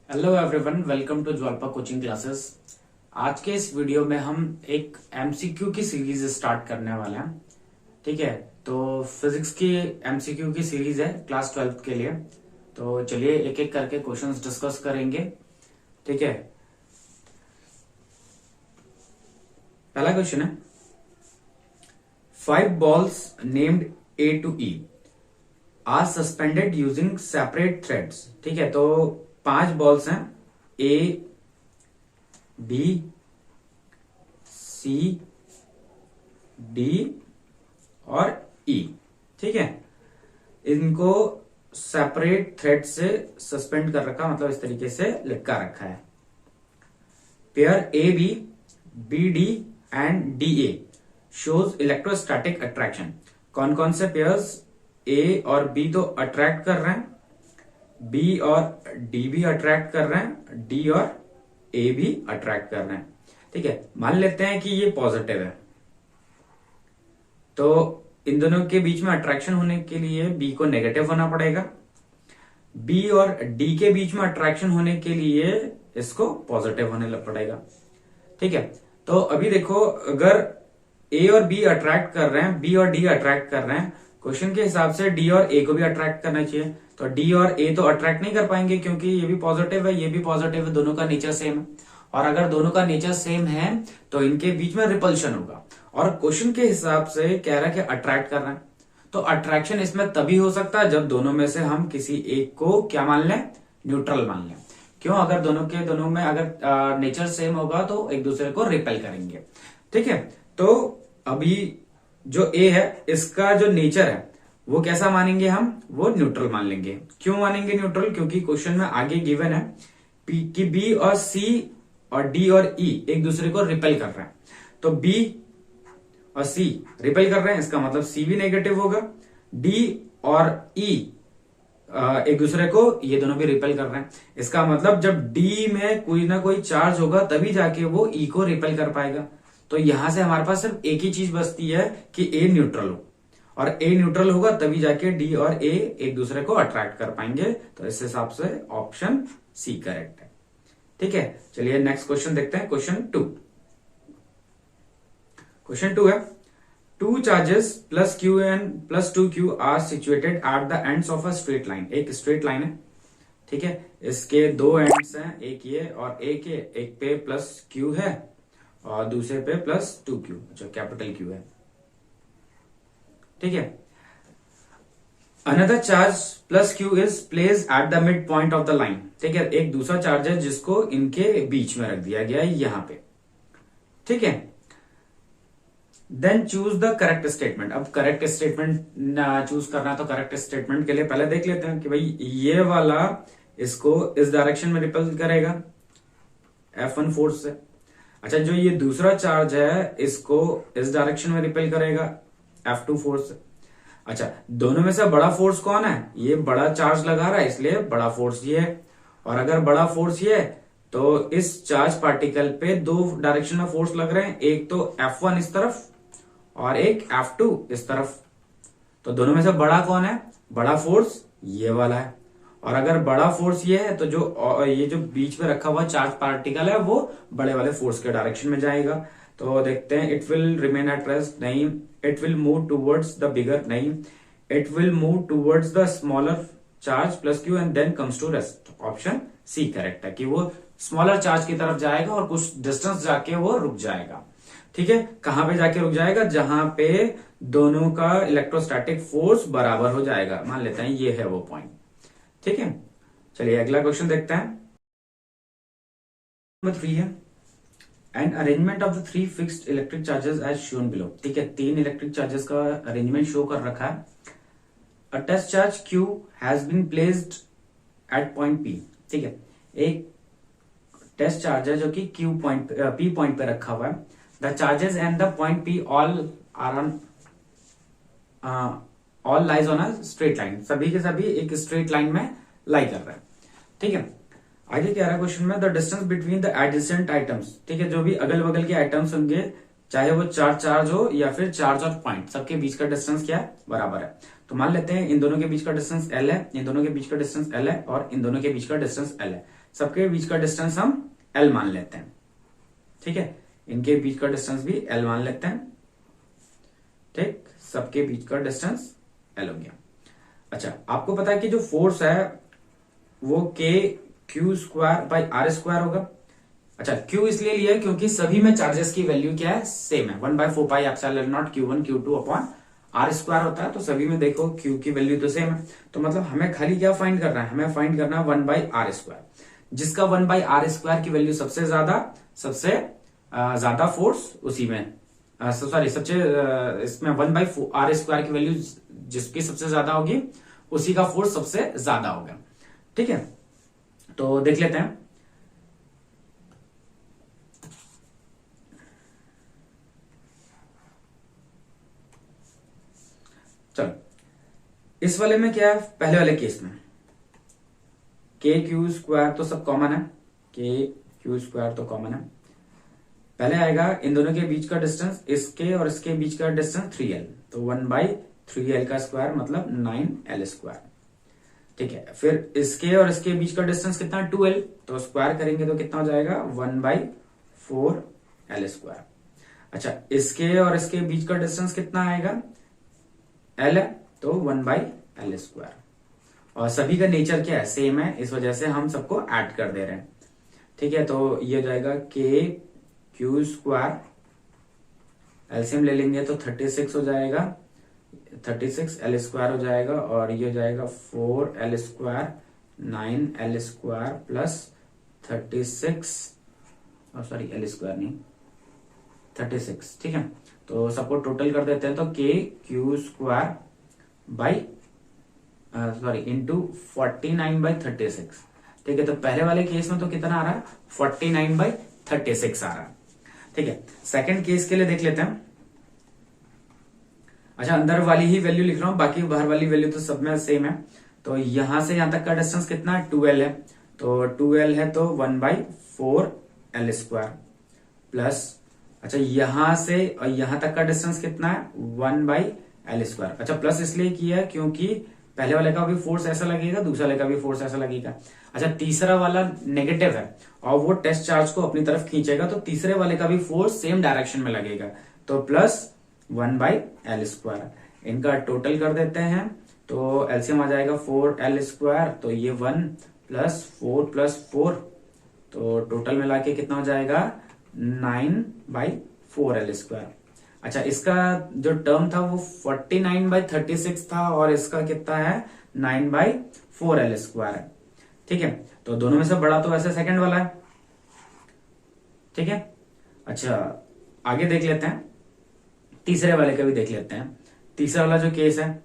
Hello everyone, welcome to Jwalpa coaching classes. आज के इस वीडियो में हम एक एमसीक्यू की सीरीज स्टार्ट करने वाले हैं। ठीक है, तो फिजिक्स की एमसीक्यू की सीरीज है क्लास 12th के लिए। तो चलिए एक एक करके क्वेश्चंस डिस्कस करेंगे। ठीक है, पहला क्वेश्चन है 5 balls named A to E are suspended using separate threads. ठीक है, तो 5 बॉल्स हैं ए, बी, सी, डी और ई। ठीक है, इनको सेपरेट थ्रेड से सस्पेंड कर रखा, मतलब इस तरीके से लटका रखा है। Pair A B D and D A shows electrostatic attraction. कौन कौन से पेयर्स ए और बी तो अट्रैक्ट कर रहे हैं, बी और डी भी अट्रैक्ट कर रहे हैं, डी और ए भी अट्रैक्ट कर रहे हैं। ठीक है, मान लेते हैं कि ये पॉजिटिव है, तो इन दोनों के बीच में अट्रैक्शन होने के लिए बी को नेगेटिव होना पड़ेगा। बी और डी के बीच में अट्रैक्शन होने के लिए इसको पॉजिटिव होने पड़ेगा। ठीक है, तो अभी देखो, अगर ए और बी अट्रैक्ट कर रहे हैं, बी और डी अट्रैक्ट कर रहे हैं, क्वेश्चन के हिसाब से डी और ए को भी अट्रैक्ट करना चाहिए। तो डी और ए तो अट्रैक्ट नहीं कर पाएंगे क्योंकि ये भी पॉजिटिव है, ये भी पॉजिटिव है, दोनों का नेचर सेम है। और अगर दोनों का नेचर सेम है तो इनके बीच में रिपल्शन होगा। और क्वेश्चन के हिसाब से कह रहा है कि अट्रैक्ट कर रहे हैं, तो अट्रैक्शन इसमें तभी हो सकता है जब दोनों में से हम किसी एक को क्या मान लें, न्यूट्रल मान लें। क्यों? अगर दोनों में अगर नेचर सेम होगा तो एक दूसरे को रिपेल करेंगे। ठीक है, तो अभी जो ए है इसका जो नेचर है वो कैसा मानेंगे हम, वो न्यूट्रल मान लेंगे। क्यों मानेंगे न्यूट्रल? क्योंकि क्वेश्चन में आगे गिवन है कि बी और सी और डी और ई एक दूसरे को रिपेल कर रहे हैं। तो बी और सी रिपेल कर रहे हैं, इसका मतलब सी भी नेगेटिव होगा। डी और ई एक दूसरे को, ये दोनों भी रिपेल कर रहे हैं, इसका मतलब जब डी में कोई ना कोई चार्ज होगा तभी जाके वो ई को रिपेल कर पाएगा। तो यहां से हमारे पास सिर्फ एक ही चीज बचती है कि ए न्यूट्रल हो, और ए न्यूट्रल होगा तभी जाके डी और ए एक दूसरे को अट्रैक्ट कर पाएंगे। तो इस हिसाब से ऑप्शन सी करेक्ट है। ठीक है, चलिए नेक्स्ट क्वेश्चन देखते हैं। क्वेश्चन टू है 2 charges plus Q and plus 2q are situated at the ends of a straight line. एक स्ट्रेट लाइन है, ठीक है, इसके 2 एंड्स हैं, एक ये और एक पे प्लस क्यू है और दूसरे पे प्लस 2q, अच्छा कैपिटल क्यू है। ठीक है, another charge plus Q is place at the mid point of the line. ठीक है, एक दूसरा चार्ज है जिसको इनके बीच में रख दिया गया है यहां पे। ठीक है, then choose the correct statement. अब करेक्ट स्टेटमेंट चूज करना है, तो करेक्ट स्टेटमेंट के लिए पहले देख लेते हैं कि भाई ये वाला इसको इस डायरेक्शन में रिपल करेगा F1 फोर्स से। अच्छा, जो ये दूसरा चार्ज है इसको इस डायरेक्शन में रिपेल करेगा F2 फोर्स से। अच्छा, दोनों में से बड़ा फोर्स कौन है? ये बड़ा चार्ज लगा रहा है इसलिए बड़ा फोर्स ये है। और अगर बड़ा फोर्स ये है तो इस चार्ज पार्टिकल पे 2 डायरेक्शन में फोर्स लग रहे हैं, एक तो F1 इस तरफ और एक F2 इस तरफ। तो दोनों में से बड़ा कौन है? बड़ा फोर्स ये वाला है। और अगर बड़ा फोर्स ये है तो ये जो बीच में रखा हुआ चार्ज पार्टिकल है वो बड़े वाले फोर्स के डायरेक्शन में जाएगा। तो देखते हैं, it will remain at rest, नहीं। It will move towards the bigger, नहीं। It will move towards the smaller charge plus Q and then comes to rest. Option C correct है कि वो स्मॉलर चार्ज की तरफ जाएगा और कुछ डिस्टेंस जाके वो रुक जाएगा। ठीक है, कहां पे जाके रुक जाएगा? जहां पे दोनों का इलेक्ट्रोस्टैटिक फोर्स बराबर हो जाएगा। मान लेते हैं ये है वो पॉइंट। ठीक है, चलिए अगला क्वेश्चन देखते हैं। नंबर 3 है an arrangement of the 3 fixed electric charges as shown below. ठीक है, 3 इलेक्ट्रिक चार्जेस का अरेंजमेंट शो कर रखा है। A test charge Q has been placed at point P। ठीक है, एक टेस्ट चार्ज है जो कि P पॉइंट पे रखा हुआ है। The charges and the point P all are on all lies on a straight line. सभी के सभी एक स्ट्रेट लाइन में लाई कर रहे हैं। ठीक है, आगे क्या रहा क्वेश्चन में, the distance between the adjacent items. ठीक है, जो भी अगल बगल के आइटम्स होंगे, चाहे वो चार्ज हो या फिर चार्ज और पॉइंट, सबके बीच का डिस्टेंस क्या है? बराबर है। तो मान लेते हैं इन दोनों के बीच का डिस्टेंस L है, इन दोनों के बीच का डिस्टेंस L है और इन दोनों के बीच का डिस्टेंस L है। सबके बीच का डिस्टेंस हम L मान लेते हैं। ठीक है, इनके बीच का डिस्टेंस भी L मान लेते हैं। ठीक, सबके बीच का डिस्टेंस L हो गया। अच्छा, आपको पता है कि जो फोर्स है वो K Q square by R square होगा। अच्छा, Q इसलिए लिया क्योंकि सभी में चार्जेस की वैल्यू क्या है, सेम है, 1/4 pi epsilon not Q1 Q2 upon R square होता है। तो सभी में देखो Q की वैल्यू तो सेम है, तो मतलब हमें खाली क्या फाइंड करना है, हमें फाइंड करना है 1/R स्क्वायर, जिसका 1/R स्क्वायर की वैल्यू सबसे ज्यादा फोर्स उसी में, सॉरी सबसे इसमें 1/R स्क्वायर की वैल्यू जिसकी सबसे ज्यादा होगी उसी का फोर्स सबसे ज्यादा होगा। ठीक है, तो देख लेते हैं। चलो, इस वाले में क्या है, पहले वाले केस में के क्यू स्क्वायर तो सब कॉमन है, के क्यू स्क्वायर तो कॉमन है। पहले आएगा इन दोनों के बीच का डिस्टेंस, इसके और इसके बीच का डिस्टेंस 3L, तो 1/3L का स्क्वायर मतलब 9L स्क्वायर। ठीक है, फिर इसके और इसके बीच का डिस्टेंस कितना, 2L, तो स्क्वायर करेंगे तो कितना हो जाएगा, 1/4L स्क्वायर। अच्छा, इसके और इसके बीच का डिस्टेंस कितना आएगा, L है, तो 1/L स्क्वायर। और सभी का नेचर क्या है, सेम है, इस वजह से हम सबको ऐड कर दे रहे हैं। ठीक है, तो ये हो जाएगा के क्यू स्क्वायर, एलसीएम ले लेंगे तो 36 हो जाएगा, 36L स्क्वायर हो जाएगा, और ये हो जाएगा 4L square 9L square plus 36, sorry L square नहीं 36। ठीक है, तो सबको टोटल कर देते हैं, तो के Q square by sorry into 49/36। ठीक है, तो पहले वाले केस में तो कितना आ रहा है, 49/36 आ रहा है। ठीक है, सेकंड केस के लिए देख लेते हैं। अच्छा, अंदर वाली ही वैल्यू लिख रहा हूं, बाकी बाहर वाली वैल्यू तो सब में सेम है। तो यहां से यहां तक का डिस्टेंस कितना है, 2L है, तो 2L है तो 1/4L स्क्वायर प्लस, अच्छा यहां से और यहां तक का डिस्टेंस कितना है, 1/L स्क्वायर। अच्छा, प्लस इसलिए किया है क्योंकि पहले वाले का भी फोर्स ऐसा लगेगा, दूसरे वाले का भी फोर्स ऐसा लगेगा। अच्छा, तीसरा वाला नेगेटिव है और वो टेस्ट चार्ज को अपनी तरफ खींचेगा, तो तीसरे वाले का भी फोर्स सेम डायरेक्शन में लगेगा, तो प्लस 1/L स्क्वायर। इनका टोटल कर देते हैं, तो एलसीएम आ जाएगा 4L स्क्वायर, तो ये 1 प्लस 4 प्लस 4, तो टोटल मिला के कितना हो जाएगा, 9/4L स्क्वायर। अच्छा, इसका जो टर्म था वो 49/36 था और इसका कितना है, 9/4L स्क्वायर है। ठीक है, तो दोनों में से बड़ा तो वैसे सेकंड वाला है। ठीक है, अच्छा आगे देख लेते हैं, तीसरे वाले का भी देख लेते हैं। तीसरा वाला जो केस है,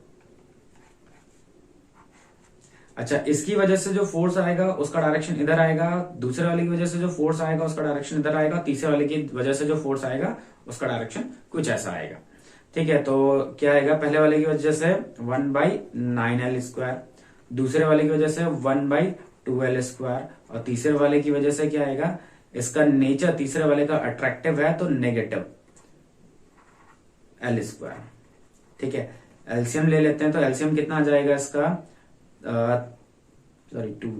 अच्छा इसकी वजह से जो फोर्स आएगा उसका डायरेक्शन इधर आएगा, दूसरे वाले की वजह से जो फोर्स आएगा उसका डायरेक्शन इधर आएगा, तीसरे वाले की वजह से जो फोर्स आएगा उसका डायरेक्शन कुछ ऐसा आएगा। ठीक है, तो क्या आएगा, पहले वाले की वजह से 1/9L स्क्वायर, दूसरे वाले की वजह से 1/2L स्क्वायर, और तीसरे वाले की वजह से क्या आएगा, इसका नेचर तीसरे वाले का अट्रैक्टिव है तो नेगेटिव L स्क्वायर। ठीक है, एलसीएम ले लेते हैं, तो एलसीएम कितना आ जाएगा इसका, सॉरी 2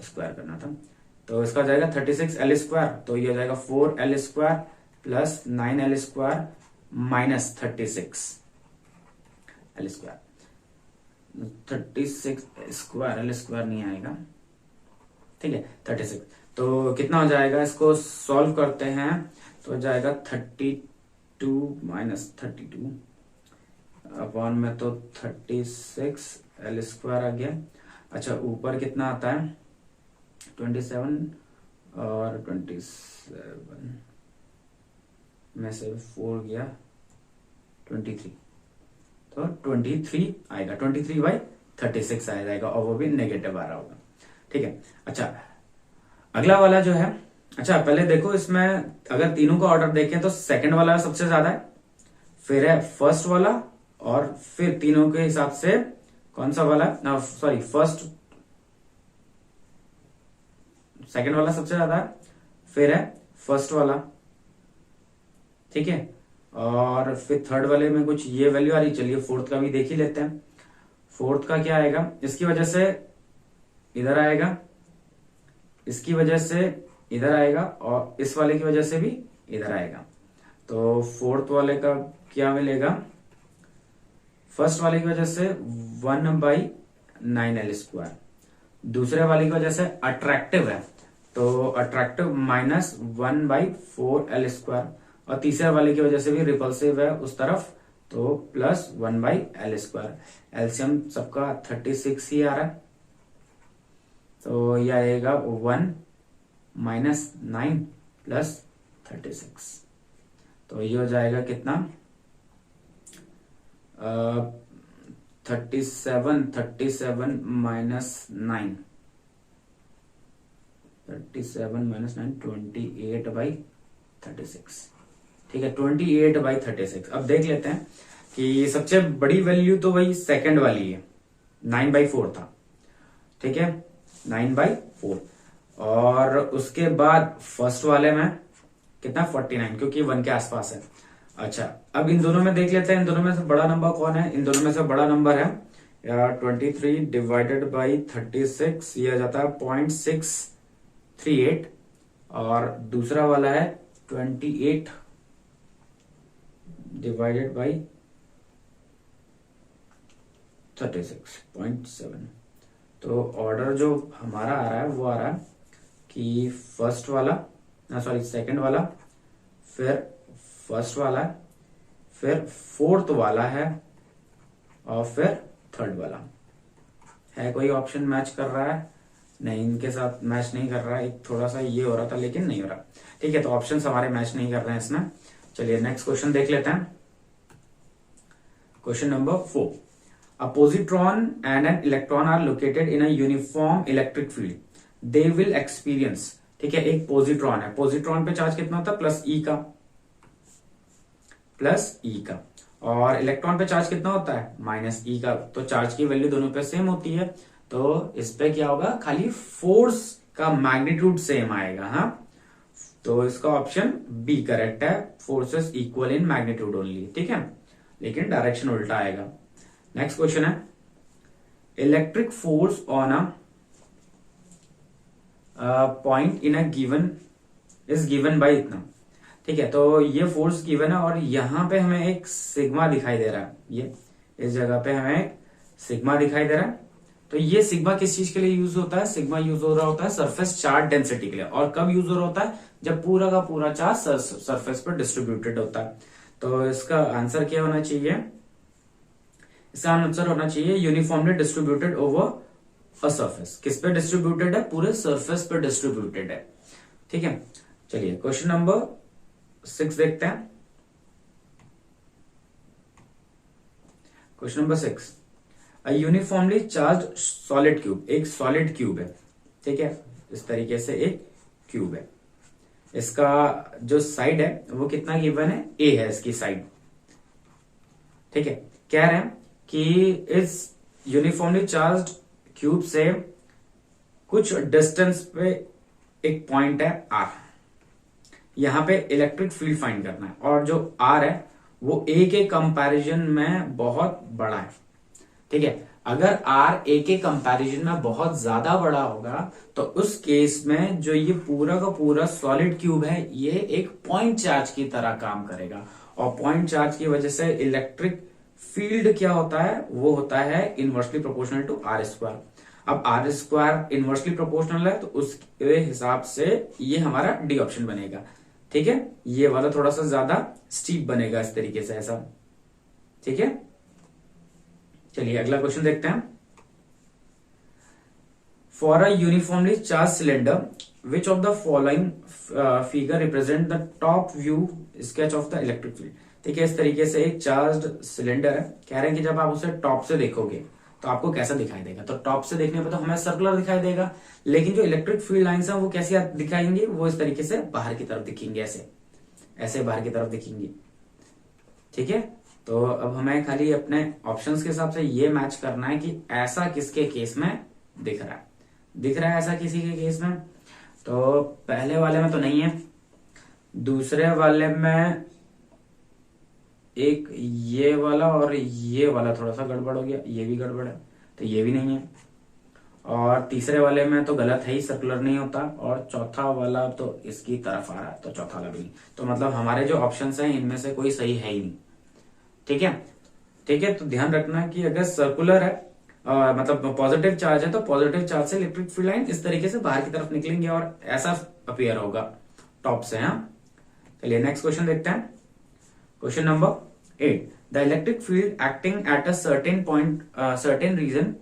स्क्वायर करना था, तो इसका जाएगा 36L स्क्वायर, तो ये हो जाएगा 4L square plus 9L square minus 36L square, 36 square L square नहीं आएगा। ठीक है, 36, तो कितना हो जाएगा, इसको सॉल्व करते हैं तो हो जाएगा 32 माइनस 32 अपॉन में तो 36L स्क्वायर आ गया। अच्छा, ऊपर कितना आता है, 27 और 27 में से 4 गया 23, तो 23 आएगा, 23/36 आ जाएगा, और वो भी नेगेटिव आ रहा होगा। ठीक है, अच्छा अगला वाला जो है, अच्छा पहले देखो इसमें अगर तीनों का ऑर्डर देखें तो सेकंड वाला सबसे ज्यादा है, फिर है फर्स्ट वाला, और फिर तीनों के हिसाब से कौन सा वाला, सॉरी फर्स्ट, सेकंड वाला सबसे ज्यादा है, फिर है फर्स्ट वाला। ठीक है, और फिर थर्ड वाले में कुछ ये वैल्यू आ रही, चलिए फोर्थ का भी देख ही लेते हैं। फोर्थ का क्या आएगा, इसकी वजह से इधर आएगा, इसकी वजह से इधर आएगा और इस वाले की वजह से भी इधर आएगा। तो फोर्थ वाले का क्या मिलेगा, फर्स्ट वाले की वजह से 1/9l², दूसरे वाले की वजह से अट्रैक्टिव है तो अट्रैक्टिव -1/4l², और तीसरे वाले की वजह से भी रिपल्सिव है उस तरफ तो +1/l²। एलसीएम सबका 36 ही आ रहा है, तो यह आएगा 1 - 9 + 36, तो ये हो जाएगा कितना 37 - 9 28/36। ठीक है, 28/36। अब देख लेते हैं कि सबसे बड़ी वैल्यू तो वही सेकंड वाली है, 9/4 था। ठीक है, 9/4, और उसके बाद फर्स्ट वाले में कितना 49, क्योंकि 1 के आसपास है। अच्छा, अब इन दोनों में देख लेते हैं, इन दोनों में से बड़ा नंबर कौन है। इन दोनों में से बड़ा नंबर है 23 / 36, ये आ जाता है 0.638, और दूसरा वाला है 28 / 36, 0.7। तो ऑर्डर जो हमारा आ रहा है वो आ रहा है कि फर्स्ट वाला, सॉरी सेकंड वाला, फिर फर्स्ट वाला, फिर फोर्थ वाला है, और फिर थर्ड वाला है। कोई ऑप्शन मैच कर रहा है? नहीं, इनके साथ मैच नहीं कर रहा है। एक थोड़ा सा ये हो रहा था लेकिन नहीं हो रहा। ठीक है, तो ऑप्शन हमारे मैच नहीं कर रहे हैं इसमें। चलिए नेक्स्ट क्वेश्चन देख लेते हैं। Question number 4, a positron and an electron are located in a uniform electric field, they will experience। ठीक है, एक पोजिट्रॉन है, पोजिट्रॉन पे चार्ज कितना होता है +E का, और इलेक्ट्रॉन पे चार्ज कितना होता है -E का। तो चार्ज की वैल्यू दोनों पे सेम होती है, तो इस पे क्या होगा, खाली फोर्स का मैग्नीट्यूड सेम आएगा। हाँ, तो इसका ऑप्शन बी करेक्ट है, forces equal in magnitude only. ठीक है, लेकिन डायरेक्शन उल्टा आएगा। नेक्स्ट क्वेश्चन है, electric force on a point in a given is given by इतना। ठीक है, तो ये फोर्स गिवन है और यहां पे हमें एक सिग्मा दिखाई दे रहा है, ये इस जगह पे हमें एक सिग्मा दिखाई दे रहा है। तो ये सिग्मा किस चीज के लिए यूज होता है, सिग्मा यूज हो रहा होता है सरफेस चार्ज डेंसिटी के लिए। और कब यूज हो रहा होता है, जब पूरा का पूरा चार्ज सरफेस पर डिस्ट्रीब्यूटेड होता है। तो इसका आंसर क्या होना चाहिए, इसका आंसर होना चाहिए uniformly distributed over a surface. किस पे डिस्ट्रीब्यूटेड है, पूरे सरफेस पे डिस्ट्रीब्यूटेड है। ठीक है, चलिए क्वेश्चन नंबर 6 देखते हैं। क्वेश्चन नंबर 6, अ यूनिफॉर्मली चार्ज सॉलिड क्यूब, एक सॉलिड क्यूब है। ठीक है, इस तरीके से एक क्यूब है, इसका जो साइड है वो कितना गिवन है, ए है इसकी साइड। ठीक है, कह रहे हैं कि इस यूनिफॉर्मली चार्ज्ड क्यूब से कुछ डिस्टेंस पे एक पॉइंट है आर, यहां पे इलेक्ट्रिक फील्ड फाइंड करना है, और जो आर है वो ए के कंपैरिजन में बहुत बड़ा है। ठीक है, अगर आर ए के कंपैरिजन में बहुत ज्यादा बड़ा होगा तो उस केस में जो ये पूरा का पूरा सॉलिड क्यूब है ये एक पॉइंट चार्ज की तरह काम करेगा, और पॉइंट चार्ज की वजह से इलेक्ट्रिक फील्ड क्या होता है, वो होता है इनवर्सली प्रोपोर्शनल टू r²। अब r² इनवर्सली प्रोपोर्शनल है तो उसके हिसाब से ये हमारा डी ऑप्शन बनेगा। ठीक है, ये वाला थोड़ा सा ज्यादा स्टीप बनेगा इस तरीके से, ऐसा। ठीक है, चलिए अगला क्वेश्चन देखते हैं। For a uniformly charge cylinder which of the following figure represent the top view sketch of the electric field. ठीक है, इस तरीके से एक चार्ज्ड सिलेंडर है, कह रहे हैं कि जब आप उसे टॉप से देखोगे तो आपको कैसा दिखाई देगा। तो टॉप से देखने पर तो हमें सर्कुलर दिखाई देगा, लेकिन जो इलेक्ट्रिक फील्ड लाइंस हैं वो कैसी दिखाएंगे, वो इस तरीके से बाहर की तरफ दिखेंगे, ऐसे ऐसे बाहर की तरफ दिखेंगी। ठीक है, तो अब हमें खाली अपने ऑप्शंस के हिसाब से ये मैच करना है कि ऐसा किसके केस में दिख रहा है, दिख रहा है ऐसा किसी के केस में। तो पहले वाले में तो नहीं है, दूसरे वाले में एक ये वाला और ये वाला थोड़ा सा गड़बड़ हो गया, ये भी गड़बड़ है, तो ये भी नहीं है। और तीसरे वाले में तो गलत है ही, सर्कुलर नहीं होता, और चौथा वाला तो इसकी तरफ आ रहा है तो चौथा वाला भी नहीं। तो मतलब हमारे जो ऑप्शंस हैं इनमें से कोई सही है ही नहीं। ठीक है, ठीक है। तो ध्यान रखना कि अगर सर्कुलर है मतलब पॉजिटिव चार्ज है तो पॉजिटिव चार्ज से इलेक्ट्रिक फील्ड लाइन इस तरीके से बाहर की तरफ निकलेंगे और ऐसा अपीयर होगा टॉप से। हाँ, चलिए नेक्स्ट क्वेश्चन देखते हैं। Question number 8, the electric field acting at a certain point certain region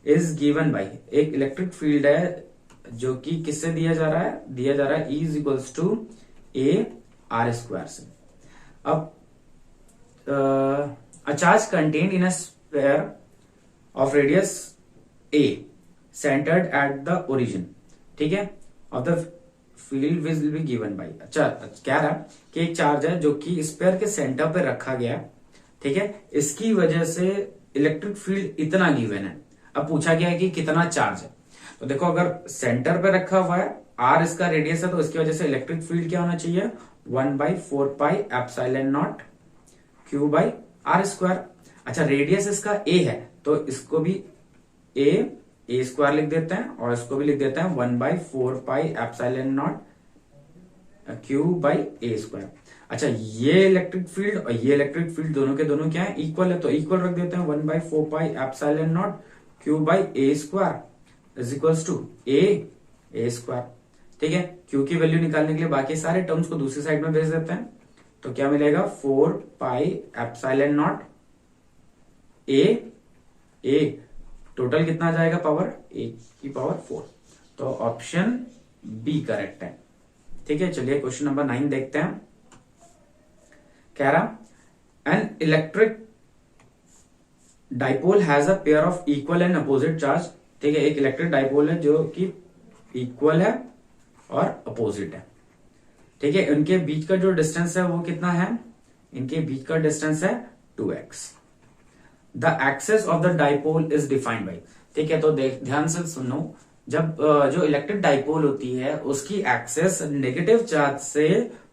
is given by. एक इलेक्ट्रिक फील्ड है जो कि किससे दिया जा रहा है, दिया जा रहा है E is equals to A R square से। अब a charge contained in a sphere of radius a centered at the origin, ठीक है, of the field will be given by। अच्छा, क्या रहा कि एक चार्ज है जो कि स्पेयर के सेंटर पे रखा गया, ठीक है, इसकी वजह से इलेक्ट्रिक फील्ड इतना गिवन है। अब पूछा गया है कि कितना चार्ज है। तो देखो, अगर सेंटर पे रखा हुआ है, आर इसका रेडियस है, तो इसकी वजह से इलेक्ट्रिक फील्ड क्या होना चाहिए, 1/4 epsilon not Q by r square. अच्छा, रेडियस इसका a है तो इसको भी a स्क्वायर लिख देते हैं और इसको भी लिख देते हैं 1/4 epsilon not Q by a square. अच्छा, ये इलेक्ट्रिक फील्ड और ये इलेक्ट्रिक फील्ड दोनों के दोनों क्या है, इक्वल है, तो इक्वल रख देते हैं 1/4 epsilon not Q by a square is equals to a square. ठीक है, Q की वैल्यू निकालने के लिए बाकी सारे टर्म्स को दूसरी साइड में भेज देते हैं, तो क्या मिलेगा 4 एप्सिलॉन नॉट a टोटल कितना आ जाएगा पावर, a की पावर 4। तो ऑप्शन बी करेक्ट है। ठीक है, चलिए क्वेश्चन नंबर 9 देखते हैं। कह रहा N electric dipole has a pair of equal and opposite charge. ठीक है, एक इलेक्ट्रिक डाइपोल है जो कि इक्वल है और अपोजिट है। ठीक है, इनके बीच का जो डिस्टेंस है वो कितना है, इनके बीच का डिस्टेंस है 2x। The axis of the dipole is defined by. ठीक है, तो ध्यान से सुनो, जब जो इलेक्ट्रिक डाइपोल होती है उसकी एक्सेस नेगेटिव चार्ज से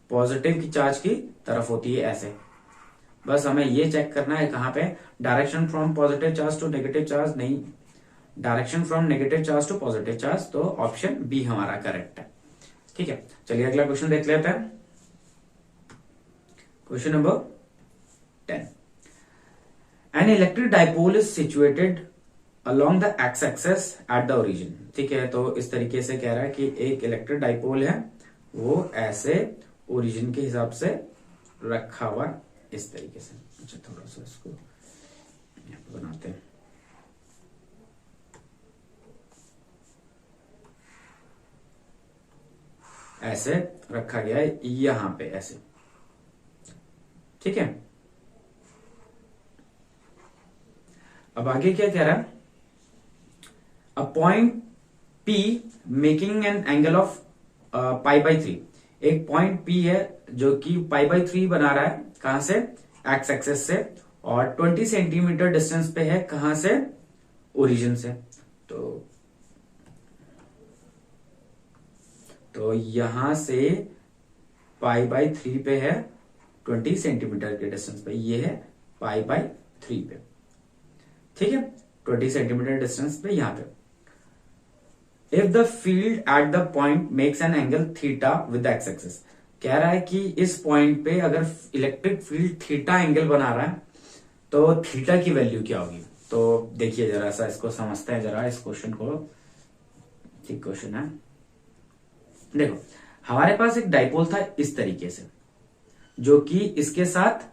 पॉजिटिव की चार्ज की तरफ होती है, ऐसे। बस हमें ये चेक करना है कहां पे, direction from positive charge to negative charge नहीं, direction from negative charge to positive charge. तो ऑप्शन बी हमारा करेक्ट है। ठीक है, चलिए अगला क्वेश्चन देख लेते हैं। Question number 10, an electric dipole is situated along the x axis at the origin. ठीक है, तो इस तरीके से कह रहा है कि एक इलेक्ट्रिक डाइपोल है वो ऐसे ओरिजिन के हिसाब से रखा हुआ इस तरीके से। अच्छा, थोड़ा सा इसको यहां पे बनाते हैं। ऐसे रखा गया है यहां पे ऐसे। ठीक है, अब आगे क्या कह रहा है, a point P making an angle of π/3। एक पॉइंट P है जो कि π/3 बना रहा है, कहां से, एक्स एक्सेस से, और 20 सेंटीमीटर डिस्टेंस पे है, कहां से, ओरिजिन से। तो यहां से π/3 पे है 20 सेंटीमीटर के डिस्टेंस पे, ये है π/3 पे। ठीक है, 20 सेंटीमीटर डिस्टेंस पे यहां पे। If the field at the point makes an angle theta with x axis. कह रहा है कि इस पॉइंट पे अगर इलेक्ट्रिक फील्ड थीटा एंगल बना रहा है तो थीटा की वैल्यू क्या होगी। तो देखिए जरा सा इसको समझते हैं जरा, इस क्वेश्चन को। ठीक क्वेश्चन है, देखो हमारे पास एक डाइपोल था इस तरीके से जो कि इसके साथ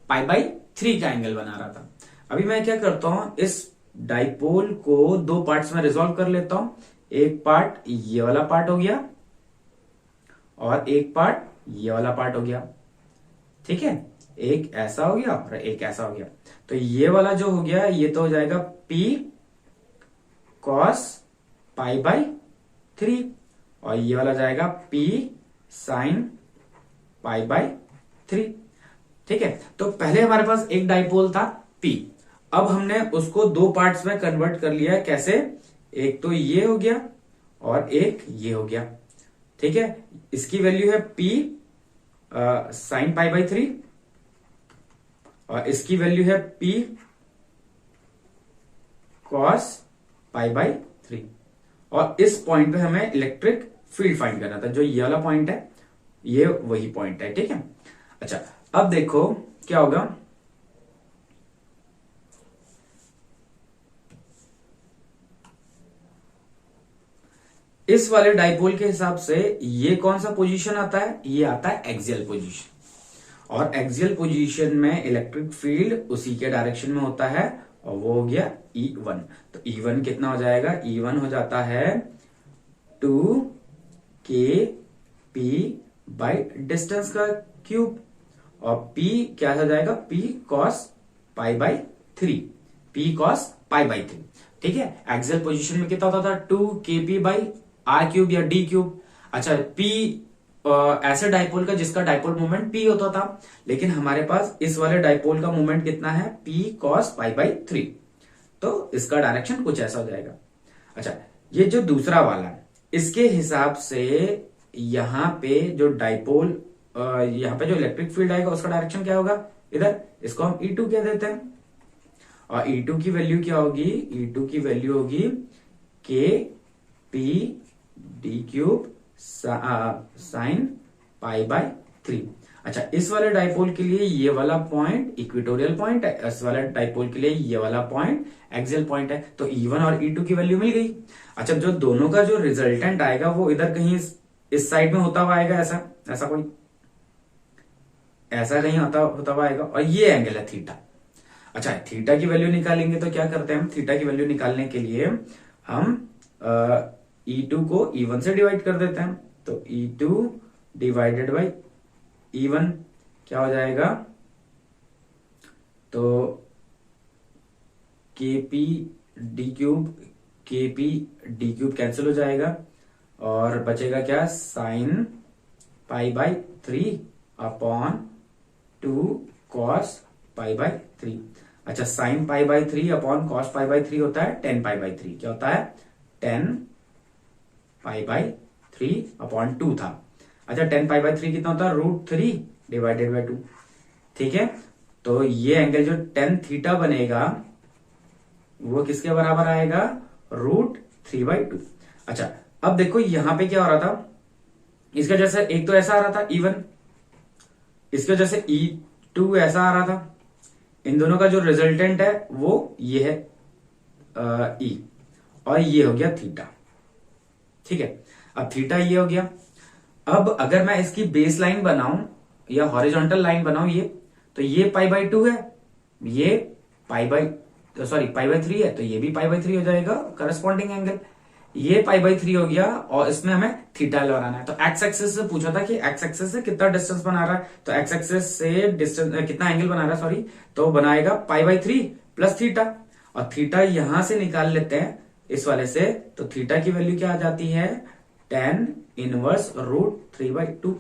π/3 का एंगल बना रहा था। अभी मैं क्या करता हूं, इस डाइपोल को दो पार्ट्स में रिजॉल्व कर लेता हूं। एक पार्ट ये वाला पार्ट हो गया और एक पार्ट ये वाला पार्ट हो गया। ठीक है, एक ऐसा हो गया और एक ऐसा हो गया। तो ये वाला जो हो गया ये तो हो जाएगा P cos π/3 और ये वाला जाएगा P sin π/3। ठीक है, तो पहले हमारे पास एक डाइपोल था P, अब हमने उसको दो पार्ट्स में कन्वर्ट कर लिया है। कैसे, एक तो ये हो गया और एक ये हो गया। ठीक है, इसकी वैल्यू है P sin π/3 और इसकी वैल्यू है P cos π/3। और इस पॉइंट पे हमें इलेक्ट्रिक फील्ड फाइंड करना था। जो ये वाला पॉइंट है ये वही पॉइंट है, ठीक है। अच्छा अब देखो क्या होगा, इस वाले डाइपोल के हिसाब से ये कौन सा पोजीशन आता है, ये आता है एक्सियल पोजीशन। और एक्सियल पोजीशन में इलेक्ट्रिक फील्ड उसी के डायरेक्शन में होता है और वो हो गया E1। तो E1 कितना हो जाएगा, E1 हो जाता है 2kp बाई डिस्टेंस का क्यूब, और P क्या हो जाएगा, P cos pi by 3, P cos pi by 3, ठीक है। एक्सियल पोजीशन में कितना होता था 2kp बाई आर क्यूब या डी क्यूब। अच्छा P ऐसे डाइपोल का जिसका डाइपोल मोमेंट P होता था, लेकिन हमारे पास इस वाले डाइपोल का मोमेंट कितना है, P cos पाई बाई 3, तो इसका डायरेक्शन कुछ ऐसा हो जाएगा। अच्छा ये जो दूसरा वाला है इसके हिसाब से यहाँ पे जो डाइपोल यहाँ पे जो इलेक्ट्रिक फील्ड आएगा उसका डायरेक्शन क्या होगा, इधर, इसको हम E2 कह देते हैं। और E2 की वैल्यू क्या होगी, E2 की वैल्यू होगी के P D cube sine pi by 3। अच्छा इस वाले डाइपोल के लिए ये वाला पॉइंट इक्वेटोरियल पॉइंट है, इस वाले डाइपोल के लिए ये वाला पॉइंट एक्सियल पॉइंट है, तो E1 और E2 की वैल्यू मिल गई। अच्छा जो दोनों का जो रिजल्टेंट आएगा वो इधर कहीं इस साइड में होता हुआ आएगा, ऐसा कोई ऐसा कहीं होता हुआ आएगा, और ये एंगल है थीटा। अच्छा थीटा की वैल्यू निकालेंगे तो क्या करते हैं हम, थीटा की वैल्यू निकालने के लिए हम E2 को E1 से डिवाइड कर देते हैं, तो E2 डिवाइडेड बाई E1 क्या हो जाएगा, तो KP डी क्यूब कैंसिल हो जाएगा और बचेगा क्या, sine pi by 3 upon 2 cos pi by 3। अच्छा sine pi by 3 upon cos pi by 3 होता है 10 पाई बाई 3, क्या होता है 10 पाई बाई 3 अपॉन 2 था। अच्छा 10 पाई बाई 3 कितना होता है, √3 डिवाइडेड बाई 2, ठीक है। तो ये एंगल जो tan थीटा बनेगा वो किसके बराबर आएगा, √3/2। अच्छा अब देखो यहां पे क्या हो रहा था, इसका जैसे एक तो ऐसा आ रहा था E1, इसका जैसे E2 ऐसा आ रहा था, इन दोनों का जो रिजल्टेंट है वो ये है E, और ये हो गया थीटा, ठीक है। अब थीटा ये हो गया। अब अगर मैं इसकी बेस लाइन बनाऊं या हॉरिजॉन्टल लाइन बनाऊं ये, तो ये π/2 है, ये पाई बाई 3 है, तो ये भी π/3 हो जाएगा करस्पॉन्डिंग एंगल, ये π/3 हो गया, और इसमें हमें थीटा लगाना है। तो एक्स एक्सिस से पूछा था कि एक्स एक्सिस से कितना डिस्टेंस बना रहा है, तो एक्स एक्सिस से डिस्टेंस कितना एंगल बना रहा है, सॉरी, तो बनाएगा π/3 प्लस थीटा, और थीटा यहां से निकाल लेते हैं इस वाले से, तो थीटा की वैल्यू क्या आ जाती है, tan इनवर्स √3/2।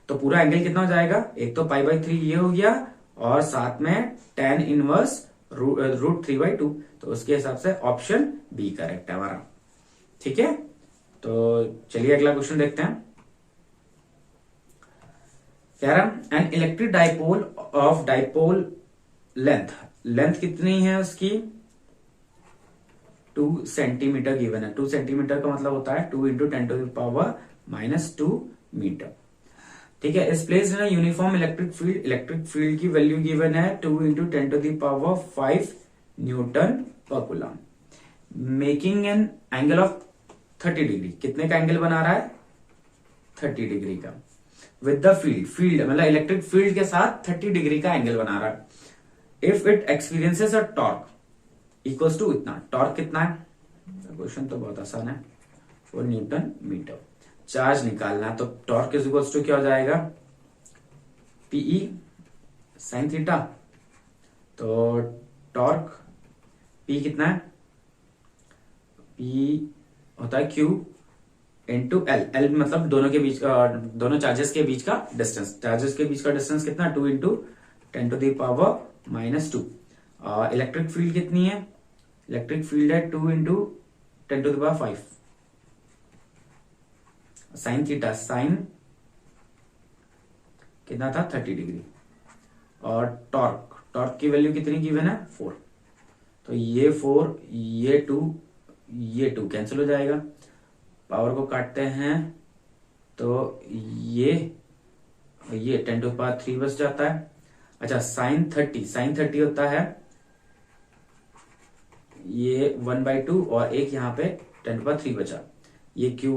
तो पूरा एंगल कितना हो जाएगा, एक तो π/3 ये हो गया, और साथ में tan इनवर्स √3/2, तो उसके हिसाब से ऑप्शन बी करेक्ट है हमारा, ठीक है। तो चलिए अगला क्वेश्चन देखते हैं। कह रहा N electric dipole of dipole length कितनी है उसकी, 2 सेंटीमीटर गिवन है। 2 सेंटीमीटर का मतलब होता है 2 × 10⁻⁻2 मीटर, ठीक है। इस प्लेस में यूनिफॉर्म इलेक्ट्रिक फील्ड की वैल्यू गिवन है 2 × 10⁵ newton per coulomb, making an angle of 30 degree. कितने का एंगल बना रहा है, 30 डिग्री का, विद द फील्ड मतलब इलेक्ट्रिक फील्ड के साथ 30 डिग्री का एंगल बना रहा है। If it experiences a torque equals to इतना, टॉर्क कितना है, क्वेश्चन तो बहुत आसान है, 4 न्यूटन मीटर। चार्ज निकालना है, तो टॉर्क इज इक्वल्स टू क्या हो जाएगा, PE साइन थीटा। तो टॉर्क P कितना है, P होता है Q इंटू L मतलब दोनों के बीच दोनों चार्जेस के बीच का डिस्टेंस, चार्जेस के बीच का डिस्टेंस कितना, 2 × 10⁻⁻2। इलेक्ट्रिक फील्ड कितनी है, इलेक्ट्रिक फील्ड है 2 × 10⁵। साइन थीटा, साइन कितना था 30 डिग्री, और टॉर्क की वैल्यू कितनी गिवन है 4, तो ये 4 ये 2 कैंसिल हो जाएगा, पावर को काटते हैं तो ये 10⁻³ बच जाता है। अच्छा sin 30 होता है ये 1/2 और एक यहाँ पे 10⁻³ बचा, ये Q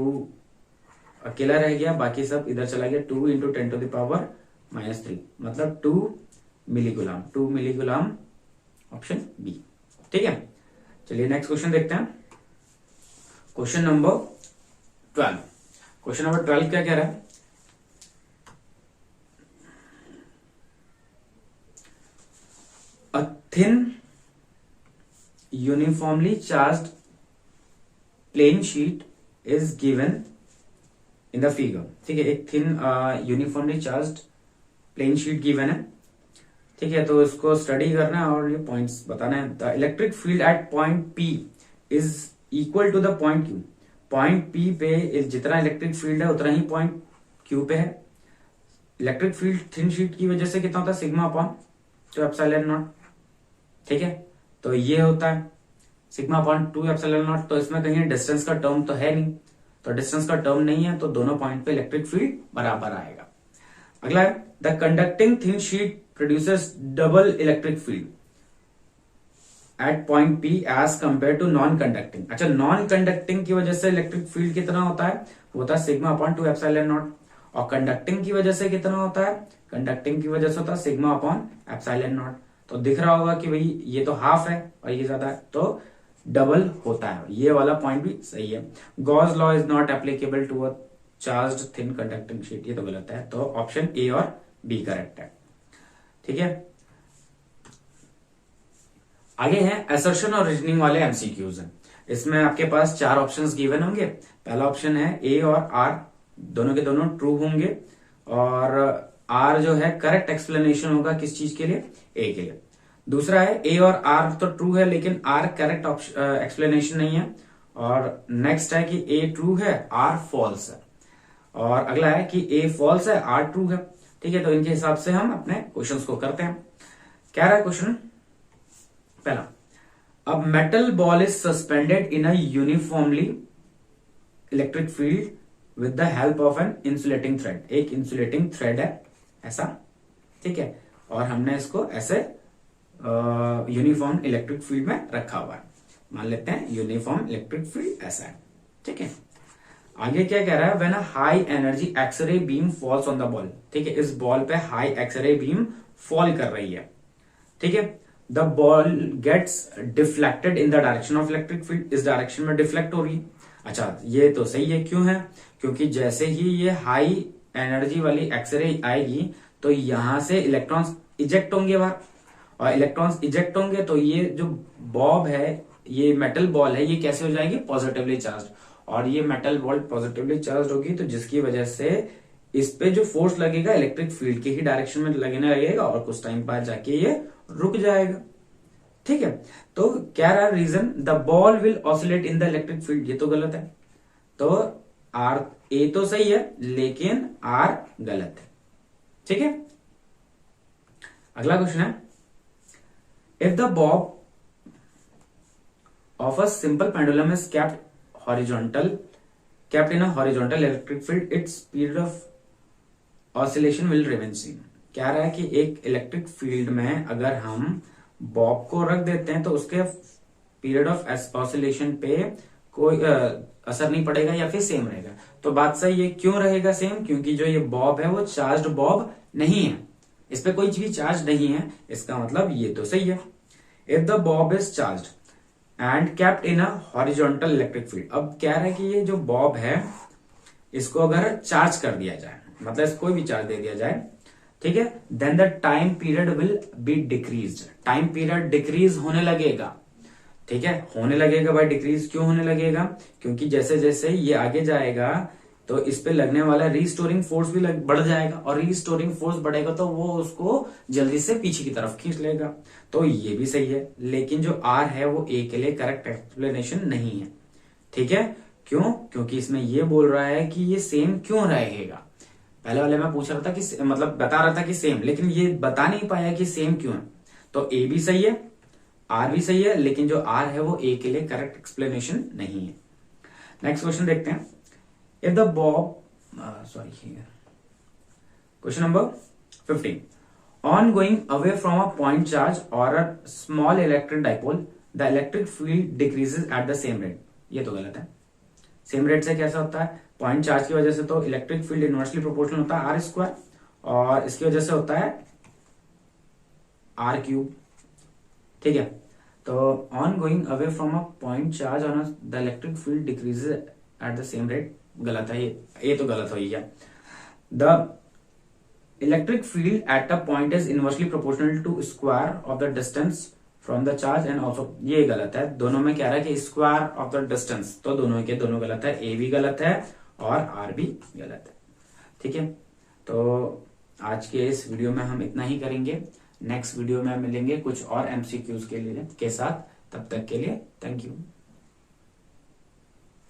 अकेला रह गया, बाकी सब इधर चला गया। 2 × 10⁻³ मतलब 2 मिलीगुलाम, ऑप्शन बी। ठीक है, चलिए नेक्स्ट क्वेश्चन देखते हैं। क्वेश्चन नंबर 12 क्या कह रहा है? A thin uniformly charged plane sheet is given in the figure। ठीक है, एक thin uniformly charged plane sheet given है। ठीक है, तो इसको स्टडी करना है और ये पॉइंट्स बताना है। The electric field at point P is equal to the point Q। Point P पे जितना इलेक्ट्रिक फील्ड है उतना ही पॉइंट Q पे है। इलेक्ट्रिक फील्ड थिन शीट की वजह से कितना होता है? Sigma upon 2 epsilon not. ठीक है, तो ये होता है सिग्मा अपॉन 2 एप्सिलॉन नॉट। तो इसमें कहीं डिस्टेंस का टर्म तो है नहीं, तो डिस्टेंस का टर्म नहीं है, तो दोनों पॉइंट पे इलेक्ट्रिक फील्ड बराबर आएगा। अगला है the conducting thin sheet produces double electric field at point P as compare to non conducting. अच्छा, नॉन कंडक्टिंग की वजह से इलेक्ट्रिक फील्ड कितना होता है? होता है सिग्मा अपॉन 2 एप्सिलॉन नॉट। और कंडक्टिंग की वजह से कितना होता है? कंडक्टिंग की वजह से होता है सिग्मा अपॉन एप्सिलॉन नॉट। तो दिख रहा होगा कि भाई ये तो हाफ है और ये ज्यादा है, तो डबल होता है। ये वाला पॉइंट भी सही है। Gauss law is not applicable to a charged thin conducting sheet, ये तो गलत है। तो ऑप्शन ए और बी करेक्ट है। ठीक है, आगे है असर्शन और रीजनिंग वाले एमसीक्यूज हैं। इसमें आपके पास 4 ऑप्शंस गिवन होंगे। पहला ऑप्शन है ए और आर दोनों के दोनों ट्रू होंगे, और आर जो है करेक्ट एक्सप्लेनेशन होगा किस चीज के लिए? ए के लिए। दूसरा है ए और आर तो ट्रू है लेकिन आर करेक्ट एक्सप्लेनेशन नहीं है। और नेक्स्ट है कि ए ट्रू है आर फॉल्स है। और अगला है कि ए फॉल्स है आर ट्रू है। ठीक है, तो इनके हिसाब से हम अपने क्वेश्चंस को करते हैं। क्या रहा है क्वेश्चन? पहला, अब metal ball is suspended in a uniformly electric field with the help of an insulating thread. एक इंसुलेटिंग थ्रेड है ऐसा, ठीक है, और हमने इसको ऐसे यूनिफॉर्म इलेक्ट्रिक फील्ड में रखा हुआ है। मान लेते हैं यूनिफॉर्म इलेक्ट्रिक फील्ड ऐसा है। ठीक है, आगे क्या कह रहा है? When a high energy X ray beam falls on the ball. ठीक है, इस बॉल पे हाई एक्सरे बीम फॉल कर रही है। ठीक है, the ball gets deflected in the direction of electric field. इस डायरेक्शन में डिफ्लेक्ट हो रही है। अच्छा, ये तो सही है। क्यों है? क्योंकि जैसे ही ये हाई एनर्जी वाली एक्सरे आएगी तो यहां से इलेक्ट्रॉन्स इजेक्ट होंगे बाहर, और इलेक्ट्रॉन्स इजेक्ट होंगे तो ये जो बॉब है, ये मेटल बॉल है, ये कैसे हो जाएगी? Positively charge. और ये मेटल बॉल पॉजिटिवली चार्ज होगी तो जिसकी वजह से इस पे जो फोर्स लगेगा इलेक्ट्रिक फील्ड के ही डायरेक्शन में लगने लगेगा और कुछ टाइम बाद जाके ये रुक जाएगा। ठीक है, तो क्या रहा reason? The ball will oscillate in the electric field. ये तो गलत है, तो आर ए तो सही है लेकिन आर गलत है। ठीक है, अगला क्वेश्चन है, if the Bob of a simple pendulum is kept in a horizontal electric field, its period of oscillation will remain same। क्या रहा है कि एक इलेक्ट्रिक फील्ड में अगर हम बॉब को रख देते हैं तो उसके पीरियड ऑफ ऑसिलेशन पे कोई असर नहीं पड़ेगा या फिर सेम रहेगा। तो बात सही है। क्यों रहेगा सेम? क्योंकि जो ये बॉब है वो चार्ज्ड बॉब नहीं है, इस पे कोई भी चार्ज नहीं है। इसका मतलब ये तो सही है। If the Bob is charged and kept in a horizontal electric field. अब कह रहा है कि ये जो बॉब है इसको अगर चार्ज कर दिया जाए, मतलब कोई भी चार्ज दे दिया जाए, ठीक है, then the time period will be decreased. Time period decrease होने लगेगा। ठीक है, होने लगेगा भाई डिक्रीज। क्यों होने लगेगा? क्योंकि जैसे जैसे ये आगे जाएगा तो इस पे लगने वाला रीस्टोरिंग फोर्स भी बढ़ जाएगा, और रीस्टोरिंग फोर्स बढ़ेगा तो वो उसको जल्दी से पीछे की तरफ खींच लेगा। तो ये भी सही है, लेकिन जो आर है वो ए के लिए करेक्ट एक्सप्लेनेशन नहीं है। ठीक है, क्यों? क्योंकि इसमें ये बोल रहा है कि ये सेम क्यों रहेगा। पहले वाले में पूछ रहा था कि मतलब बता रहा था कि सेम, लेकिन ये बता नहीं पाया कि सेम क्यों है। तो ए भी सही है, आर भी सही है, लेकिन जो आर है वो ए के लिए करेक्ट एक्सप्लेनेशन नहीं है। नेक्स्ट क्वेश्चन देखते हैं। If the Bob question number 15, on going away from a point charge or a small electric dipole the electric field decreases at the same rate। ये तो गलत है। सेम रेट से कैसा होता है? पॉइंट चार्ज की वजह से तो इलेक्ट्रिक फील्ड इनवर्सली प्रोपोर्शनल होता है आर स्क्वायर, और इसकी वजह से होता है आर क्यूब। ठीक है, तो on going away from a point charge on the electric field decreases at the same rate, गलत है ये तो गलत हो गया। The electric field at a point is inversely proportional to square of the distance from the charge and also, ये गलत है। दोनों में कह रहा है कि स्क्वायर ऑफ द डिस्टेंस, तो दोनों के दोनों गलत है, ए भी गलत है और आर भी गलत है। ठीक है, तो आज के इस वीडियो में हम इतना ही करेंगे। नेक्स्ट वीडियो में मिलेंगे कुछ और एमसीक्यूज के साथ। तब तक के लिए थैंक यू।